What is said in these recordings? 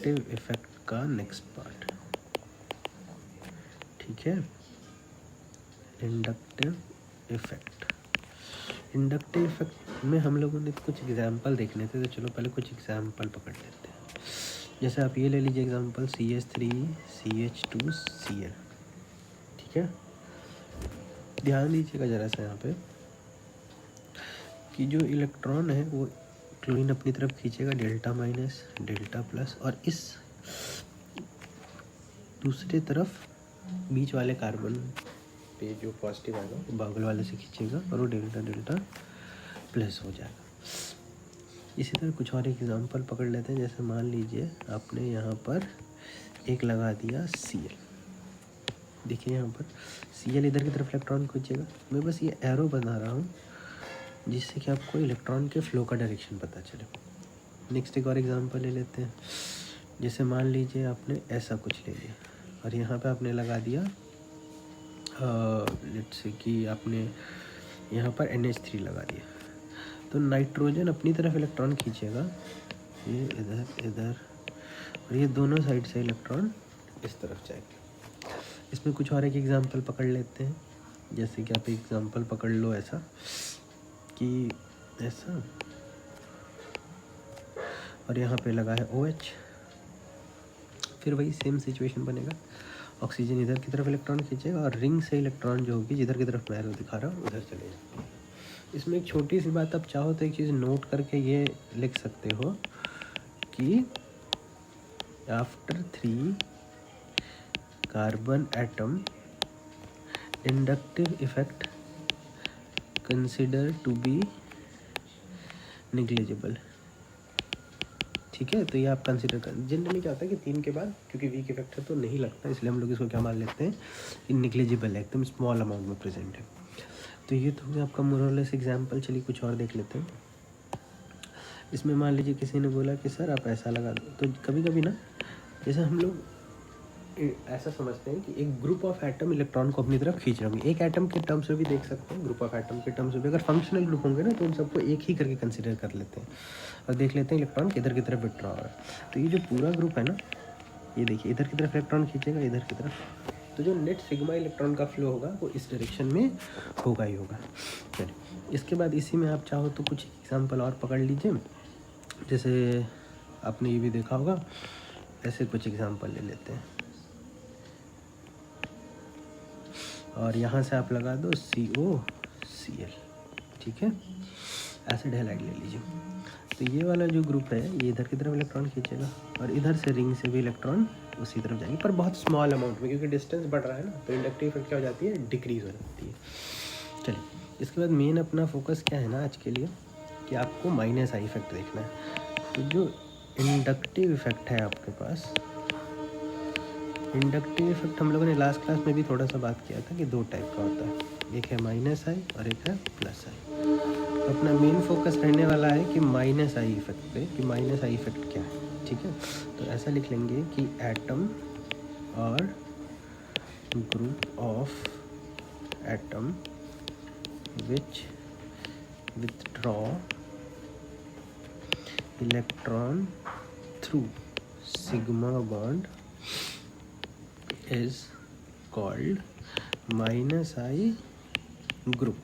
Inductive effect का next part, ठीक है। इंडक्टिव इफेक्ट में हम लोगों ने कुछ एग्जाम्पल देखने थे, तो चलो पहले कुछ एग्जाम्पल पकड़ लेते हैं। जैसे आप ये ले लीजिए एग्जाम्पल CH3CH2Cl, ठीक है। ध्यान दीजिएगा ज़रा सा यहाँ पे कि जो इलेक्ट्रॉन है वो क्लोरीन अपनी तरफ खींचेगा डेल्टा माइनस डेल्टा प्लस, और इस दूसरे तरफ बीच वाले कार्बन पे जो पॉजिटिव आएगा वो बगल वाले से खींचेगा और वो डेल्टा डेल्टा प्लस हो जाएगा। इसी तरह कुछ और एग्जांपल पकड़ लेते हैं। जैसे मान लीजिए आपने यहाँ पर एक लगा दिया Cl, देखिए यहाँ पर Cl इधर की तरफ इलेक्ट्रॉन खींचेगा। मैं बस ये एरो बना रहा हूँ जिससे कि आपको इलेक्ट्रॉन के फ्लो का डायरेक्शन पता चले। नेक्स्ट एक और एग्जांपल ले लेते हैं। जैसे मान लीजिए आपने ऐसा कुछ ले लिया और यहाँ पे आपने लगा दिया लेट्स से कि आपने यहाँ पर NH3 लगा दिया, तो नाइट्रोजन अपनी तरफ इलेक्ट्रॉन खींचेगा, ये इधर इधर, और ये दोनों साइड से इलेक्ट्रॉन इस तरफ जाएंगे। इसमें कुछ और एक एग्जांपल पकड़ लेते हैं। जैसे कि आप एग्जांपल पकड़ लो ऐसा कि ऐसा, और यहाँ पे लगा है OH, फिर वही सेम सिचुएशन बनेगा। ऑक्सीजन इधर की तरफ इलेक्ट्रॉन खींचेगा और रिंग से इलेक्ट्रॉन जो होगी जिधर की तरफ मैं एरो दिखा रहा हूँ उधर चले जाएंगे। इसमें एक छोटी सी बात आप चाहो तो एक चीज़ नोट करके ये लिख सकते हो कि after 3 carbon atom inductive effect consider to be negligible, ठीक है। तो ये आप कंसिडर कर, जनरली क्या होता है कि 3 के बाद क्योंकि वीक इफेक्ट है तो नहीं लगता, इसलिए हम लोग इसको क्या मान लेते हैं कि निग्लिजिबल है, एकदम स्मॉल अमाउंट में प्रेजेंट है। तो ये तो हो गया आपका मोरलेस एग्जाम्पल। चलिए कुछ और देख लेते हैं। इसमें मान लीजिए किसी ने बोला कि सर आप ऐसा लगा दो, तो कभी कभी ना जैसे हम लोग ऐसा समझते हैं कि एक ग्रुप ऑफ एटम इलेक्ट्रॉन को अपनी तरफ खींच रहे होंगे। एक एटम के टर्म्स में भी देख सकते हैं, ग्रुप ऑफ एटम के टर्म्स में भी। अगर फंक्शनल ग्रुप होंगे ना तो उन सबको एक ही करके कंसिडर कर लेते हैं और देख लेते हैं इलेक्ट्रॉन किधर की तरफ विड्रॉ हो रहा है। तो ये जो पूरा ग्रुप है ना, ये देखिए इधर की तरफ इलेक्ट्रॉन खींचेगा, इधर की तरफ, तो जो नेट सिग्मा इलेक्ट्रॉन का फ्लो होगा वो इस डायरेक्शन में होगा ही होगा। चलिए इसके बाद इसी में आप चाहो तो कुछ एग्जाम्पल और पकड़ लीजिए। जैसे आपने ये भी देखा होगा, ऐसे कुछ एग्जाम्पल ले लेते हैं और यहाँ से आप लगा दो COCl, ठीक है। एसिड हैलाइड ले लीजिए। तो ये वाला जो ग्रुप है ये इधर की तरफ इलेक्ट्रॉन खींचेगा और इधर से रिंग से भी इलेक्ट्रॉन उसी तरफ जाएंगे, पर बहुत स्मॉल अमाउंट में, क्योंकि डिस्टेंस बढ़ रहा है ना, तो इंडक्टिव इफेक्ट क्या हो जाती है, डिक्रीज हो जाती है। चलिए इसके बाद मेन अपना फोकस क्या है ना आज के लिए, कि आपको माइनस आई इफेक्ट देखना है। तो जो इंडक्टिव इफेक्ट है आपके पास, इंडक्टिव इफेक्ट हम लोगों ने लास्ट क्लास में भी थोड़ा सा बात किया था कि 2 टाइप का होता है, एक है माइनस आई और एक है प्लस आई। तो अपना मेन फोकस रहने वाला है कि माइनस आई इफेक्ट पे, कि माइनस आई इफेक्ट क्या है, ठीक है। तो ऐसा लिख लेंगे कि एटम और group of atom which withdraw electron through sigma bond is called minus I group,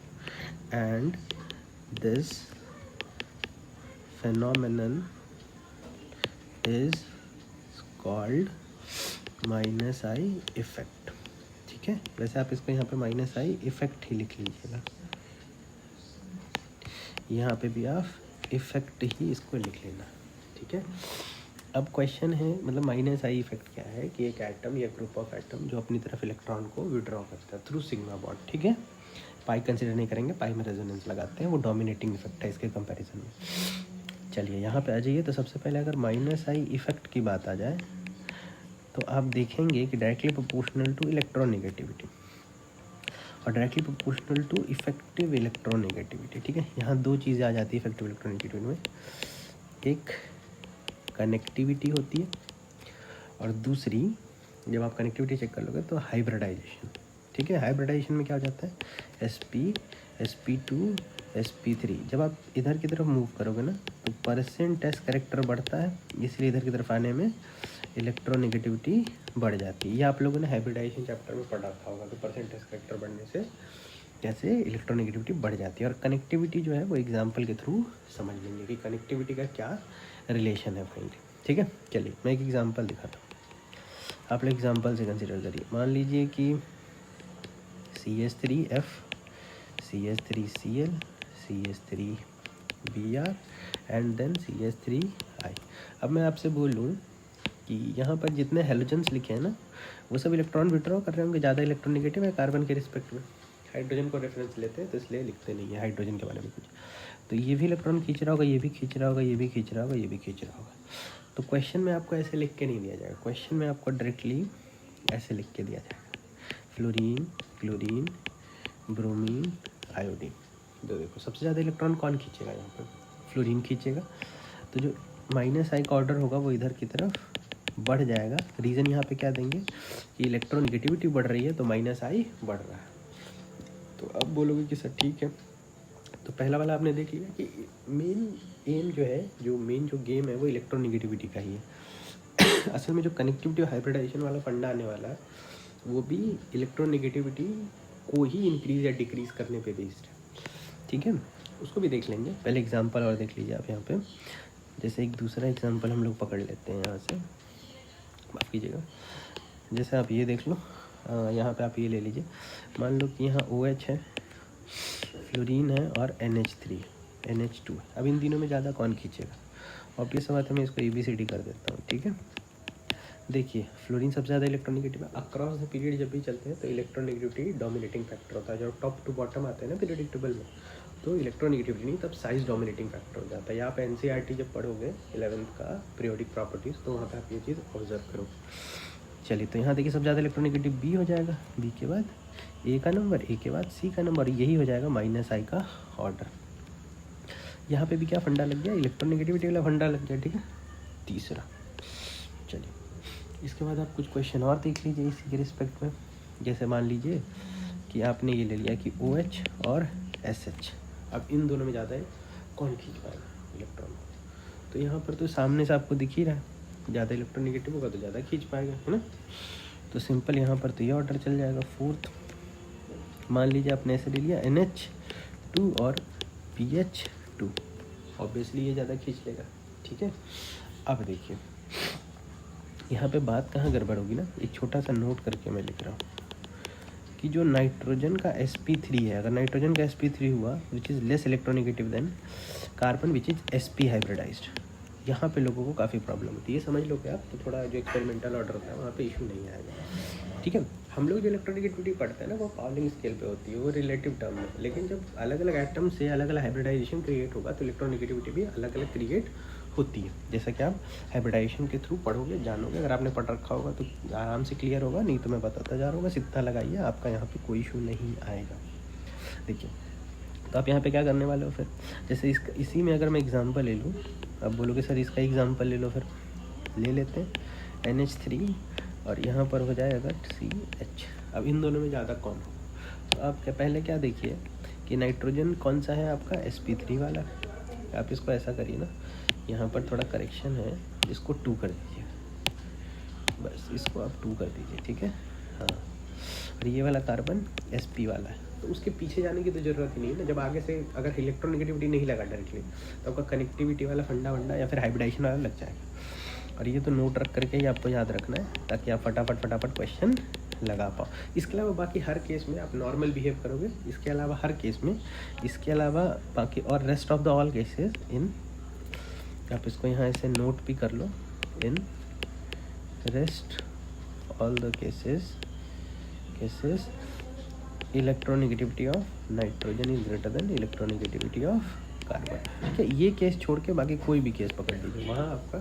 and this phenomenon is called minus I effect, ठीक है। वैसे आप इसको यहाँ पे minus I effect ही लिख लीजिएगा, यहाँ पे भी आप इफेक्ट ही इसको लिख लेना, ठीक है। अब क्वेश्चन है, मतलब माइनस आई इफेक्ट क्या है, कि एक एटम या ग्रुप ऑफ एटम जो अपनी तरफ इलेक्ट्रॉन को विड्रॉ करता है थ्रू सिग्मा बॉन्ड, ठीक है। पाई कंसिडर नहीं करेंगे, पाई में रेजोनेंस लगाते हैं, वो डोमिनेटिंग इफेक्ट है इसके कंपैरिजन में। चलिए यहाँ पे आ जाइए। तो सबसे पहले अगर माइनस आई इफेक्ट की बात आ जाए तो आप देखेंगे कि डायरेक्टली प्रोपोर्शनल टू इलेक्ट्रोनेगेटिविटी और directly proportional to effective electronegativity, ठीक है। यहाँ 2 चीज़ें आ जाती है इफेक्टिव इलेक्ट्रोनेगेटिविटी में, एक कनेक्टिविटी होती है और दूसरी, जब आप कनेक्टिविटी चेक कर लोगे तो हाइब्रिडाइजेशन, ठीक है। हाइब्रिडाइजेशन में क्या हो जाता है, sp sp2 sp3। जब आप इधर की तरफ मूव करोगे ना तो परसेंट एस करेक्टर बढ़ता है, इसलिए इधर की तरफ आने में इलेक्ट्रोनेगेटिविटी बढ़ जाती है। ये आप लोगों ने हाइब्रिडाइजेशन चैप्टर में पढ़ा रखा होगा कि परसेंट एस करेक्टर बढ़ने से कैसे इलेक्ट्रोनेगेटिविटी बढ़ जाती है। और कनेक्टिविटी जो है वो एग्जाम्पल के थ्रू समझ लेंगे कि कनेक्टिविटी का क्या रिलेशन है फ्रेंड। ठीक है, चलिए मैं एक एग्जाम्पल दिखाता हूँ, आप लोग एग्जाम्पल से कंसिडर करिए। मान लीजिए कि CH3F, CH3Cl, CH3Br and then CH3I। अब मैं आपसे बोलूँ कि यहाँ पर जितने हेलोजन्स लिखे हैं ना वो सब इलेक्ट्रॉन विड्रॉ कर रहे होंगे, ज़्यादा इलेक्ट्रोनेगेटिव है कार्बन के रिस्पेक्ट में। हाइड्रोजन को रेफरेंस लेते हैं तो इसलिए लिखते नहीं है हाइड्रोजन के बारे में कुछ। तो ये भी इलेक्ट्रॉन खींच रहा होगा, ये भी खींच रहा होगा, ये भी खींच रहा होगा, ये भी खींच रहा होगा। तो क्वेश्चन में आपको ऐसे लिख के नहीं दिया जाएगा, क्वेश्चन में आपको डायरेक्टली ऐसे लिख के दिया जाएगा, फ्लोरीन, क्लोरीन, ब्रोमीन, आयोडीन। तो देखो सबसे ज़्यादा इलेक्ट्रॉन कौन खींचेगा, यहाँ पर फ्लोरीन खींचेगा। तो जो -I का ऑर्डर होगा वो इधर की तरफ बढ़ जाएगा। रीज़न यहाँ पे क्या देंगे कि इलेक्ट्रोनेगेटिविटी बढ़ रही है तो -I बढ़ रहा है। तो अब बोलोगे कि सर ठीक है, तो पहला वाला आपने देख लिया कि मेन एम जो है, जो मेन जो गेम है वो इलेक्ट्रोनेगेटिविटी का ही है। असल में जो कनेक्टिविटी और हाइब्रिडाइजेशन वाला फंडा आने वाला है वो भी इलेक्ट्रोनेगेटिविटी को ही इंक्रीज या डिक्रीज करने पे बेस्ड है। ठीक है, उसको भी देख लेंगे। पहले एग्जांपल और देख लीजिए आप यहाँ पे। जैसे एक दूसरा एग्जांपल हम लोग पकड़ लेते हैं यहाँ से, माफ़ कीजिएगा। जैसे आप ये देख लो, यहाँ पे आप ये ले लीजिए। मान लो कि यहाँ OH है, फ्लोरीन है और NH3, NH2 है। अब इन तीनों में ज़्यादा कौन खींचेगा? ऑब्वियस बात है, मैं इसको ABCD कर देता हूँ। ठीक है, देखिए फ्लोरीन सबसे ज़्यादा इलेक्ट्रोनेगेटिव है। अक्रॉस द पीरियड जब भी चलते हैं तो इलेक्ट्रोनेगेटिविटी डोमिनेटिंग फैक्टर होता है। जब टॉप टू बॉटम आते हैं ना पीरियडिक टेबल में तो इलेक्ट्रोनेगेटिविटी नहीं, तब साइज डोमिनेटिंग फैक्टर हो जाता है। यहाँ पे NCERT जब पढ़ोगे 11th का पीरियोडिक प्रॉपर्टीज़ तो वहाँ पे आप ये चीज़ ऑब्जर्व करोगे। चलिए, तो यहाँ देखिए सबसे ज़्यादा इलेक्ट्रोनेगेटिव B हो जाएगा, B के बाद A का नंबर, A के बाद C का नंबर, यही हो जाएगा -I का ऑर्डर। यहाँ पे भी क्या फंडा लग गया, इलेक्ट्रोनेगेटिविटी वाला फंडा लग गया। ठीक है, तीसरा। चलिए, इसके बाद आप कुछ क्वेश्चन और देख लीजिए इसी के रिस्पेक्ट में। जैसे मान लीजिए कि आपने ये ले लिया कि OH और SH। अब इन दोनों में ज़्यादा है कौन खींच पाएगा इलेक्ट्रॉन? तो यहाँ पर तो सामने से आपको दिख ही रहा है, ज़्यादा इलेक्ट्रोनेगेटिव होगा तो ज़्यादा खींच पाएगा, है ना। तो सिंपल यहाँ पर तो ये ऑर्डर चल जाएगा। फोर्थ, मान लीजिए आपने ऐसे ले लिया NH2 और PH2, ऑब्वियसली ये ज़्यादा खींच लेगा। ठीक है, अब देखिए यहाँ पे बात कहाँ गड़बड़ होगी ना, एक छोटा सा नोट करके मैं लिख रहा हूँ कि जो नाइट्रोजन का sp3 है, अगर नाइट्रोजन का sp3 हुआ which is less electronegative than carbon which is sp hybridised, यहाँ पे लोगों को काफ़ी प्रॉब्लम होती है। ये समझ लो कि आप तो थोड़ा जो एक्सपेरिमेंटल ऑर्डर होता है वहाँ पे इशू नहीं आएगा। ठीक है, हम लोग जो इलेक्ट्रोनेगेटिविटी पढ़ते हैं ना वो पाउलिंग स्केल पे होती है, वो रिलेटिव टर्म है। लेकिन जब अलग अलग एटम से अलग अलग हाइब्रिडाइजेशन क्रिएट होगा तो इलेक्ट्रोनेगेटिविटी भी अलग अलग क्रिएट होती है। जैसा कि आप हाइब्रिडाइजेशन के थ्रू पढ़ोगे, जानोगे। अगर आपने पढ़ रखा होगा तो आराम से क्लियर होगा, नहीं तो मैं बताता जा रहा हूँ। बस इतना लगाइए, आपका यहाँ पे कोई इशू नहीं आएगा। देखिए, तो आप यहाँ पे क्या करने वाले हो फिर, जैसे इसी में अगर मैं एग्जांपल ले लूँ, अब बोलोगे सर इसका एग्जांपल ले लो, फिर ले लेते हैं NH3 और यहाँ पर हो जाएगा CH। अब इन दोनों में ज़्यादा कौन हो? तो आप पहले क्या देखिए कि नाइट्रोजन कौन सा है आपका, sp3 वाला। आप इसको ऐसा करिए ना, यहाँ पर थोड़ा करेक्शन है, इसको 2 कर दीजिए, बस इसको आप 2 कर दीजिए। ठीक है, हाँ। और ये वाला कार्बन sp वाला है, तो उसके पीछे जाने की तो ज़रूरत ही नहीं है ना। जब आगे से अगर इलेक्ट्रोनेगेटिविटी नहीं लगा डायरेक्टली तो आपका कनेक्टिविटी वाला फंडा या फिर हाइब्रिडाइजेशन वाला लग जाएगा। और ये तो नोट रख करके ही आपको याद रखना है ताकि आप फटाफट क्वेश्चन लगा पाओ। इसके अलावा बाकी हर केस में आप नॉर्मल बिहेव करोगे, इसके अलावा हर केस में, इसके अलावा बाकी और rest of the all cases in, आप इसको यहाँ ऐसे नोट भी कर लो, in rest all the cases electronegativity of nitrogen is greater than electronegativity of carbon. ठीक है, ये केस छोड़ के बाकी कोई भी केस पकड़ लीजिए, वहाँ आपका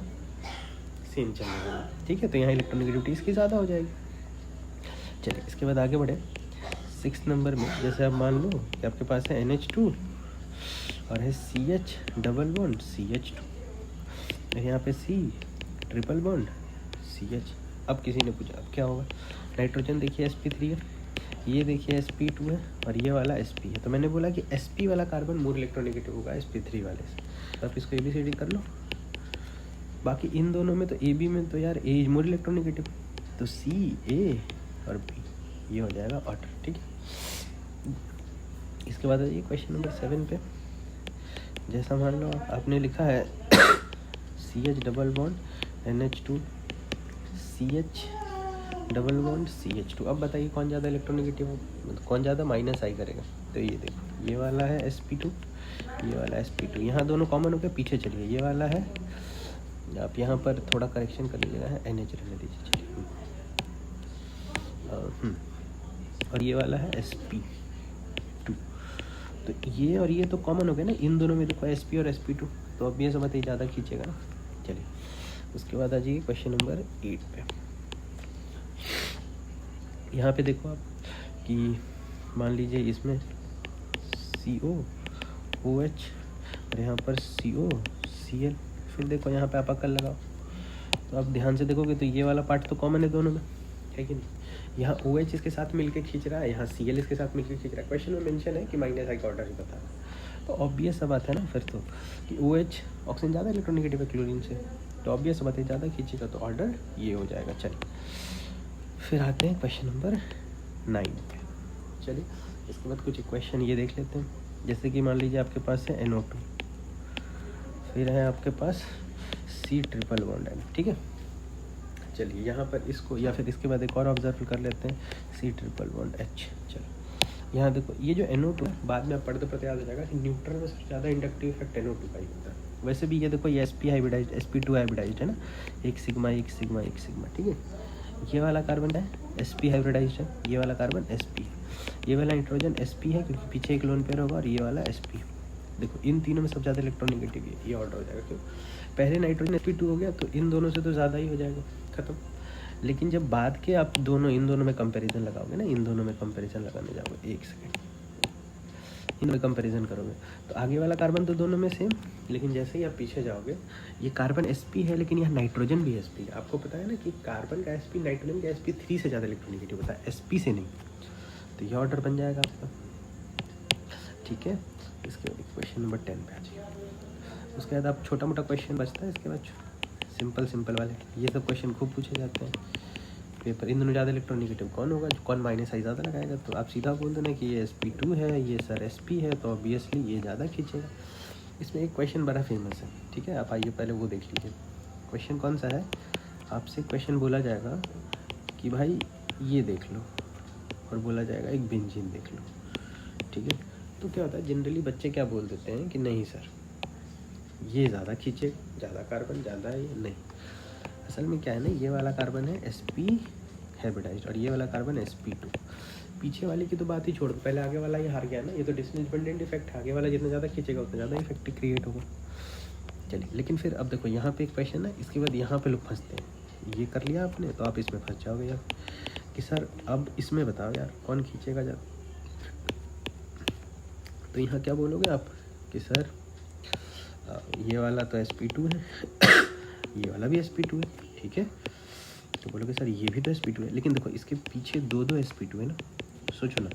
सेम चलेगा। ठीक है, तो यहाँ इलेक्ट्रोनेगेटिविटी इसकी ज़्यादा हो जाएगी। चलिए, इसके बाद आगे बढ़े 6 नंबर में। जैसे आप मान लो कि आपके पास है NH2 और है CH डबल बॉन्ड CH2, यहाँ पे C ट्रिपल बॉन्ड CH। अब किसी ने पूछा अब क्या होगा, नाइट्रोजन देखिए sp3 है, ये देखिए sp2 है और ये वाला sp है, तो मैंने बोला कि sp वाला कार्बन मोर इलेक्ट्रोनेगेटिव होगा sp3 वाले से, तो आप इसको ABCD कर लो। बाकी इन दोनों में तो AB में तो यार A मोर इलेक्ट्रोनेगेटिव, तो C A और B ये हो जाएगा ऑर्डर, ठीक है। इसके बाद ये क्वेश्चन नंबर 7 पे, जैसा मान लो आपने लिखा है CH double bond NH2 CH double bond CH2। अब बताइए कौन ज़्यादा इलेक्ट्रोनेगेटिव हो, कौन ज़्यादा माइनस आई करेगा। तो ये देखो ये वाला है sp2, ये वाला sp2, यहाँ दोनों कॉमन हो गए, पीछे चलिए ये वाला है, आप यहाँ पर थोड़ा करेक्शन कर लीजिएगा, है NH रहने दीजिए, चलिए। और ये वाला है sp2, तो ये और ये तो कॉमन हो गया ना, इन दोनों में देखो sp और sp2, तो अब ये समझ ज़्यादा खींचेगा ना। चलिए उसके बाद आ जाइए क्वेश्चन नंबर 8 पे। यहाँ पे देखो आप कि मान लीजिए इसमें CO OH और यहाँ पर CO Cl, फिर देखो यहाँ पे आप अकल लगाओ, तो आप ध्यान से देखोगे तो ये वाला पार्ट तो कॉमन है दोनों में, है कि नहीं। यहाँ OH इसके साथ मिलके खींच रहा है, यहाँ Cl इसके साथ मिलके खींच रहा है। क्वेश्चन में मेंशन है कि माइनस आई का ऑर्डर ही बता, तो ऑब्वियस सा बात है ना फिर तो कि OH ऑक्सीजन ज़्यादा इलेक्ट्रोनेगेटिव है क्लोरीन से, तो ऑब्वियस बात है ज़्यादा खींचेगा, तो ऑर्डर ये हो जाएगा। चलिए फिर आते हैं क्वेश्चन नंबर 9 पे। चलिए इसके बाद कुछ क्वेश्चन ये देख लेते हैं, जैसे कि मान लीजिए आपके पास है NO2, फिर है आपके पास C ट्रिपल बॉन्ड N, ठीक है। चलिए यहाँ पर इसको, या फिर इसके बाद एक और ऑब्जर्व कर लेते हैं C ट्रिपल बॉन्ड H। चलो यहाँ देखो ये जो NO2 बाद में आप पढ़ते पढ़ते याद हो जाएगा कि न्यूट्रल में सबसे ज़्यादा इंडक्टिव इफेक्ट NO2 का ही होता है। वैसे भी ये देखो ये sp हाइब्रिडाइज्ड sp2 हाइब्रिडाइज्ड है ना, एक सिग्मा एक सिग्मा एक सिग्मा, ठीक है। ये वाला कार्बन है sp हाइब्रिडाइज्ड है, ये वाला कार्बन sp, ये वाला नाइट्रोजन sp है क्योंकि पीछे एक लोन पेयर होगा, और ये वाला sp। देखो इन तीनों में सबसे ज़्यादा इलेक्ट्रोनेगेटिव है, ये ऑर्डर हो जाएगा। क्यों, पहले नाइट्रोजन sp2 हो गया तो इन दोनों से तो ज़्यादा ही हो जाएगा, ख़त्म। लेकिन जब बाद के आप दोनों इन दोनों में कंपैरिजन लगाओगे ना, इन दोनों में कंपैरिजन लगाने जाओगे, एक सेकेंड, इनमें कंपैरिजन करोगे तो आगे वाला कार्बन तो दोनों में सेम, लेकिन जैसे ही आप पीछे जाओगे ये कार्बन sp है, लेकिन यहाँ नाइट्रोजन भी sp है। आपको पता है ना कि कार्बन का sp नाइट्रोजन का sp3 से ज़्यादा इलेक्ट्रोनेगेटिव होता है, sp से नहीं। तो ये ऑर्डर बन जाएगा आपका, ठीक है। इसके बाद क्वेश्चन नंबर 10 पे आ जाइए। उसके बाद आप छोटा मोटा क्वेश्चन बचता है, इसके बाद सिंपल वाले, ये सब क्वेश्चन खूब पूछे जाते हैं पेपर। इन दोनों ज़्यादा इलेक्ट्रोनेगेटिव कौन होगा, कौन माइनस आई ज़्यादा लगाएगा, तो आप सीधा बोल देना कि ये sp2 है, ये सर sp है, तो ऑब्वियसली ये ज़्यादा खींचेगा। इसमें एक क्वेश्चन बड़ा फेमस है, ठीक है, आप आइए पहले वो देख लीजिए। क्वेश्चन कौन सा है, आपसे क्वेश्चन बोला जाएगा कि भाई ये देख लो, और बोला जाएगा एक बेंजीन देख लो, ठीक है। तो क्या होता है, जनरली बच्चे क्या बोल देते हैं कि नहीं सर ये ज़्यादा खींचे, ज़्यादा कार्बन ज़्यादा है, ये नहीं। असल में क्या है ना, ये वाला कार्बन है sp हाइब्रिडाइज्ड और ये वाला कार्बन sp2। पीछे वाले की तो बात ही छोड़ दो, पहले आगे वाला ये हार गया ना, ये तो डिस्प्लेसमेंट इफेक्ट है, आगे वाला जितना ज़्यादा खींचेगा उतना ज़्यादा इफेक्ट क्रिएट होगा। चलिए लेकिन फिर अब देखो यहाँ पे एक क्वेश्चन है, इसके बाद यहाँ पे लोग फंसते हैं। ये कर लिया आपने तो आप इसमें फंस जाओगे यार कि सर अब इसमें बताओ यार कौन खींचेगा ज़्यादा। तो यहाँ क्या बोलोगे आप कि सर ये वाला तो sp2 है ये वाला भी sp2 है, ठीक है। तो बोलोगे सर ये भी तो sp2 है, लेकिन देखो इसके पीछे दो sp2 है ना, सोचो ना,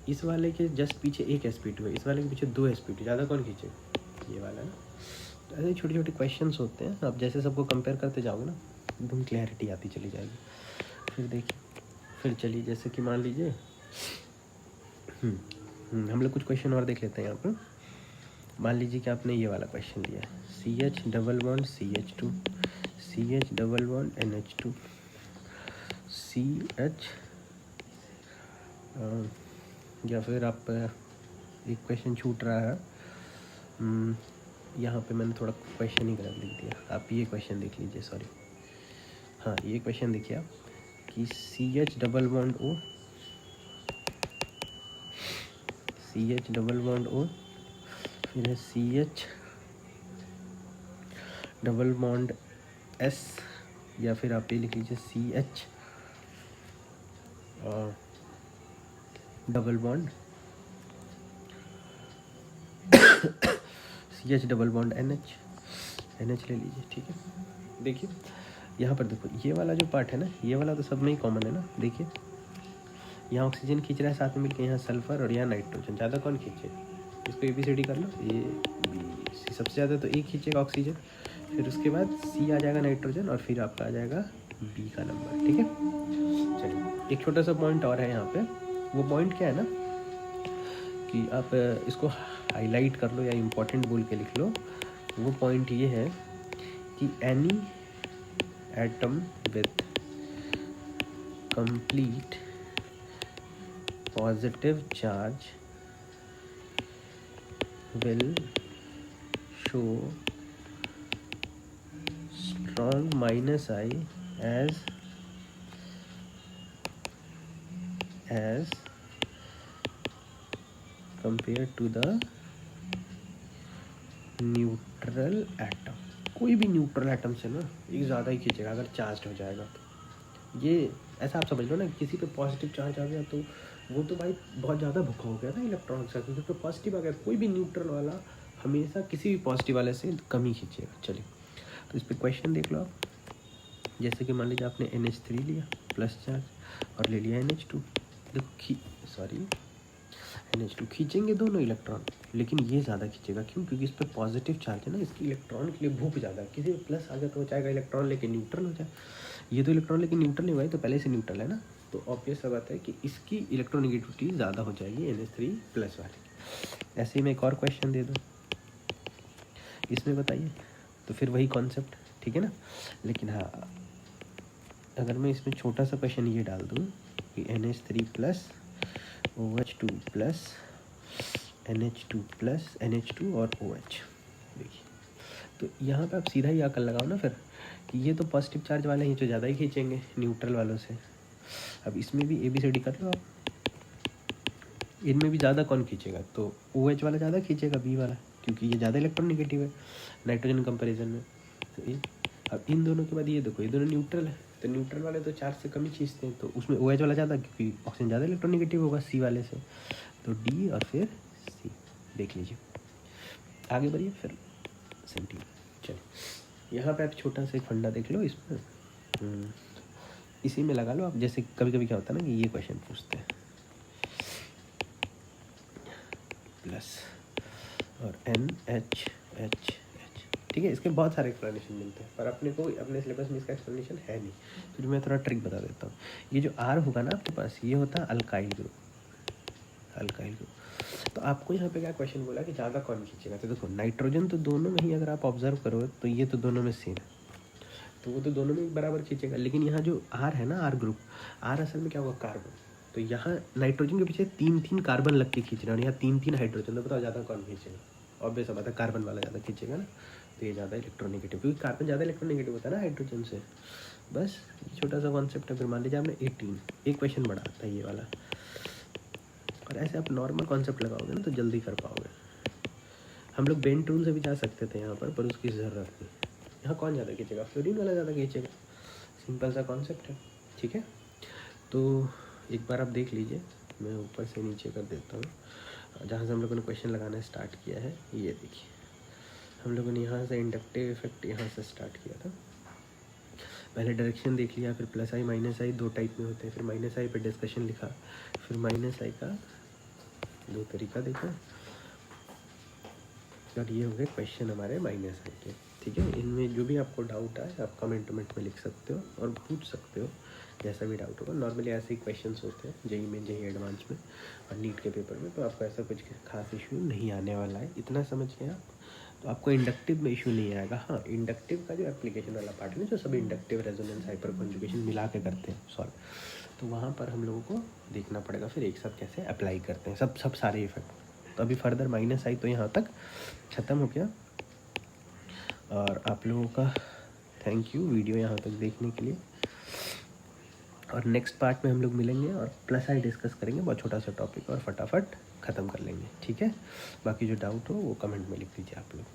इस वाले के जस्ट पीछे एक sp2 है, इस वाले के पीछे दो sp2, ज़्यादा कौन खींचेगा, ये वाला ना। तो ऐसे छोटे छोटे क्वेश्चंस होते हैं, आप जैसे सबको कंपेयर करते जाओगे ना एकदम क्लैरिटी आती चली जाएगी। फिर देखिए, फिर चलिए जैसे कि मान लीजिए हम लोग कुछ क्वेश्चन और देख लेते हैं यहाँ पर। मान लीजिए कि आपने ये वाला क्वेश्चन दिया है, CH double bond CH2 CH double bond NH2 CH, या फिर आप एक क्वेश्चन छूट रहा है, यहाँ पे मैंने थोड़ा क्वेश्चन ही गलत लिख दिया, आप ये क्वेश्चन देख लीजिए, सॉरी। हाँ ये क्वेश्चन देखिए आप कि CH double bond O CH double bond O, फिर है CH डबल बॉन्ड S, या फिर आप ये लिख लीजिए CH double bond CH double bond NH ले लीजिए, ठीक है। देखिए यहाँ पर देखो ये वाला जो पार्ट है ना, ये वाला तो सब में ही कॉमन है ना, देखिए यहाँ ऑक्सीजन खींच रहा है, साथ में मिलकर यहाँ सल्फर और यहाँ नाइट्रोजन। ज़्यादा कौन खींचे? इसको ABCD कर लो, A B C। सबसे ज़्यादा तो A खींचेगा ऑक्सीजन, फिर उसके बाद C आ जाएगा नाइट्रोजन, और फिर आपका आ जाएगा B का नंबर। ठीक है, चलिए एक छोटा सा पॉइंट और है यहाँ पे। वो पॉइंट क्या है ना कि आप इसको हाईलाइट कर लो या इम्पोर्टेंट बोल के लिख लो। वो पॉइंट ये है कि any atom with complete positive charge will show strong -I as compared to the neutral atom. कोई भी न्यूट्रल एटम से ना एक ज़्यादा ही खींचेगा अगर चार्ज हो जाएगा तो। ये ऐसा आप समझ लो ना, किसी पे पॉजिटिव चार्ज आ गया तो वो तो भाई बहुत ज़्यादा भूखा हो गया था इलेक्ट्रॉन का, क्योंकि तो पॉजिटिव आ गया। कोई भी न्यूट्रल वाला हमेशा किसी भी पॉजिटिव वाले से कम ही खींचेगा। चलिए तो इस पर क्वेश्चन देख लो आप। जैसे कि मान लीजिए आपने NH3 लिया प्लस चार्ज और ले लिया NH2। देखो NH2 खींचेंगे दोनों इलेक्ट्रॉन, लेकिन ये ज़्यादा खींचेगा। क्यों? क्योंकि इस पर पॉजिटिव चार्ज है ना, इसकी इलेक्ट्रॉन के लिए भूख ज़्यादा है। किसी में प्लस आ जाए तो हो जाएगा इलेक्ट्रॉन लेकिन न्यूट्रल हो जाए। ये तो इलेक्ट्रॉन लेकिन न्यूट्रल नहीं हुआ है, तो पहले से न्यूट्रल है ना, तो ऑब्वियस सा बात है कि इसकी इलेक्ट्रोनेगेटिविटी ज़्यादा हो जाएगी NH3 प्लस वाले। ऐसे ही मैं एक और क्वेश्चन दे दूँ, इसमें बताइए। तो फिर वही कॉन्सेप्ट, ठीक है ना। लेकिन हाँ, अगर मैं इसमें छोटा सा क्वेश्चन ये डाल दूँ कि NH3 plus OH2 plus NH2 plus NH2 और OH, देखिए तो यहाँ पे आप सीधा ही आकर लगाओ ना फिर कि ये तो पॉजिटिव चार्ज वाले ही जो ज़्यादा ही खींचेंगे न्यूट्रल वालों से। अब इसमें भी ABCD कर लो आप, इनमें भी ज़्यादा कौन खींचेगा? तो OH वाला ज़्यादा खींचेगा, B वाला, क्योंकि ये ज़्यादा इलेक्ट्रोनेगेटिव है नाइट्रोजन कंपेरिजन में। तो ये अब इन दोनों के बाद ये देखो, ये दोनों न्यूट्रल है, तो न्यूट्रल वाले तो चार्ज से कम ही खींचते हैं, तो उसमें OH वाला ज़्यादा, क्योंकि ऑक्सीजन ज़्यादा इलेक्ट्रोनेगेटिव होगा C वाले से। तो D और फिर C, देख लीजिए। आगे बढ़िए फिर सेंटी। चलिए यहाँ पे आप छोटा सा एक फंडा देख लो इसमें, इसी में लगा लो आप। जैसे कभी कभी क्या होता है ना कि ये क्वेश्चन पूछते हैं प्लस और NHH, ठीक है। इसके बहुत सारे एक्सप्लेनेशन मिलते हैं, पर अपने को अपने सिलेबस में इसका एक्सप्लेनेशन है नहीं, फिर मैं थोड़ा ट्रिक बता देता हूँ। ये जो R होगा ना आपके पास, ये होता है अल्काइल ग्रुप। तो आपको यहाँ पे क्या क्वेश्चन बोला कि ज़्यादा कौन खींचेगा? तो देखो नाइट्रोजन तो दोनों में ही अगर आप ऑब्जर्व करो तो ये तो दोनों में सेम है, तो वो तो दोनों में बराबर खींचेगा। लेकिन यहाँ जो R है ना, R ग्रुप, R असल में क्या होगा? कार्बन। तो यहाँ नाइट्रोजन के पीछे 3 कार्बन लग के खींच रहे हैं, और यहाँ 3 हाइड्रोजन। तो बताओ ज़्यादा कौन खींचेगा? ऑब्वियस बात है कार्बन वाला ज़्यादा खींचेगा ना, तो ये ज़्यादा इलेक्ट्रोनेगेटिव, क्योंकि कार्बन ज़्यादा इलेक्ट्रोनेगेटिव होता है ना हाइड्रोजन से। बस ये छोटा सा कॉन्सेप्ट है। फिर मान लीजिए आपने 18, एक क्वेश्चन बड़ा आता है ये वाला, और ऐसे आप नॉर्मल कॉन्सेप्ट लगाओगे ना तो जल्दी कर पाओगे। हम लोग बेन टूल से भी जा सकते थे यहाँ पर उसकी ज़रूरत नहीं। यहाँ कौन ज़्यादा खींचेगा? फ्लोरीन वाला ज़्यादा खींचेगा। सिंपल सा कॉन्सेप्ट है, ठीक है। तो एक बार आप देख लीजिए, मैं ऊपर से नीचे कर देता हूँ जहाँ से हम लोगों ने क्वेश्चन लगाना स्टार्ट किया है। ये देखिए, हम लोगों ने यहाँ से इंडक्टिव इफेक्ट यहाँ से स्टार्ट किया था। पहले डायरेक्शन देख लिया, फिर +I -I 2 टाइप में होते हैं, फिर -I पे डिस्कशन लिखा, फिर -I का 2 तरीका देखा, और ये हो गए क्वेश्चन हमारे -I के, ठीक है। इनमें जो भी आपको डाउट आए आप कमेंट में लिख सकते हो और पूछ सकते हो, जैसा भी डाउट होगा। नॉर्मली ऐसे ही क्वेश्चंस होते हैं JEE में, JEE एडवांस में और नीट के पेपर में, तो आपको ऐसा कुछ खास इशू नहीं आने वाला है, इतना समझ के आप। तो आपको इंडक्टिव में इशू नहीं आएगा। हाँ, इंडक्टिव का जो एप्लीकेशन वाला पार्ट है ना, जो सब इंडक्टिव, रेजोनेंस, हाइपर कॉन्जुगेशन मिला के करते हैं सॉल्व, तो वहाँ पर हम लोगों को देखना पड़ेगा फिर एक साथ कैसे अप्लाई करते हैं सब सारे इफेक्ट। तो अभी फर्दर -I तो यहाँ तक ख़त्म हो गया, और आप लोगों का थैंक यू वीडियो यहाँ तक देखने के लिए। और नेक्स्ट पार्ट में हम लोग मिलेंगे और +I डिस्कस करेंगे, बहुत छोटा सा टॉपिक, और फटाफट ख़त्म कर लेंगे, ठीक है। बाकी जो डाउट हो वो कमेंट में लिख दीजिए आप लोग।